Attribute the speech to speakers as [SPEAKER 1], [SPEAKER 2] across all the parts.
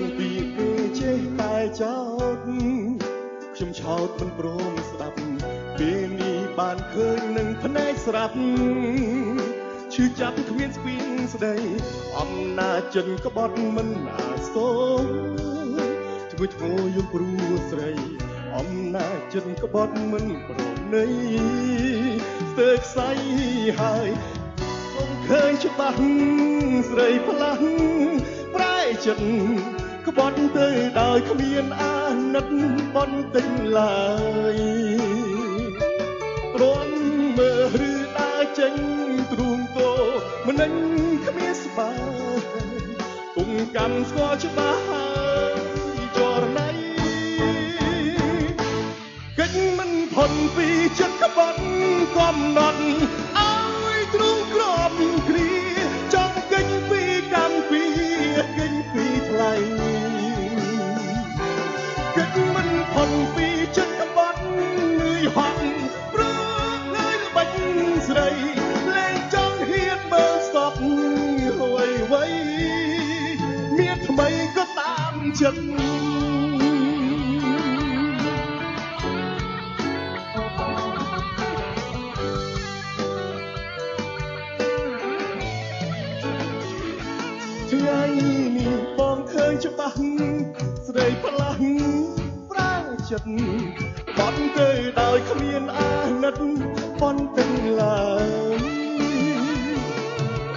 [SPEAKER 1] ងពីគេចេះតែចោទខ្ញុំឆោតមិនព្រមស្ដាប់ពេលនេះបានឃើញនឹងភ្នែកស្រាប់ឈឺចាប់គ្មានស្ពីងស្ដីអំណាចចិនក្បត់មិនអាចស្ទងធ្វើធ្ងោយំព្រួស្រីអំណាចចិនក្បត់មិនប្រណីស្ទើរខ្សែហើយខ្ញុំឃើញច្បាស់ស្រីផ្លាស់ប្រែចិត្តក្បត់ទៅដោយគ្មានអាណិតបន្តិចឡើយព្រមមើលឬដើរចេញទ្រូងតោមិននឹងគ្មានស្បាគង់កម្មស្គាល់ច្បាស់ហើយចរណៃកិច្ចមិនផុតពីចិត្តក្បត់កំណត់ឲ្យទ្រូងក្របគ្រាចង់កិច្ចពីកម្មពីកិច្ចពីថ្លៃកិច្ចមិនផុតពីចិត្តក្បត់នឿយហត់ព្រោះនៅល្បិចស្រីលែងចង់ហ៊ានមើលសពអ្វីមានថ្មីក៏តាមចិត្តថ្ងៃនេះបងឃើញច្បាស់ស្រីផ្លាស់ប្រាចិត្តបន់ទៅដោយគ្មានអាណិតបន្តិចឡើយ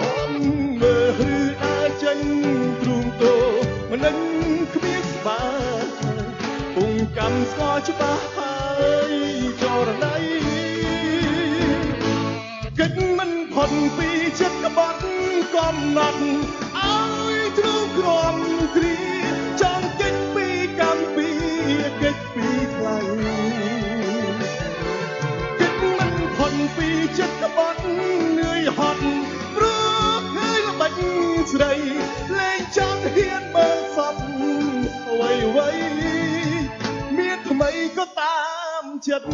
[SPEAKER 1] អូនមើលឬដើរចេញទ្រូងតោមិននឹងគ្មានស្បាគង់កម្មស្គាល់ច្បាស់ហើយចរណៃកិច្ចមិនផុតពីចិត្តក្បត់កំណត់ឲ្យទ្រូងក្រំគ្រាចង់កិច្ចពីកម្មពីកិច្ចពីថ្លៃកិច្ចមិនផុតពីចិត្តក្បត់នឿយហត់ព្រោះឃើញល្បិចស្រីលែងចង់ហ៊ានមើលសពអ្វីមានថ្មីក៏តាមចិត្ត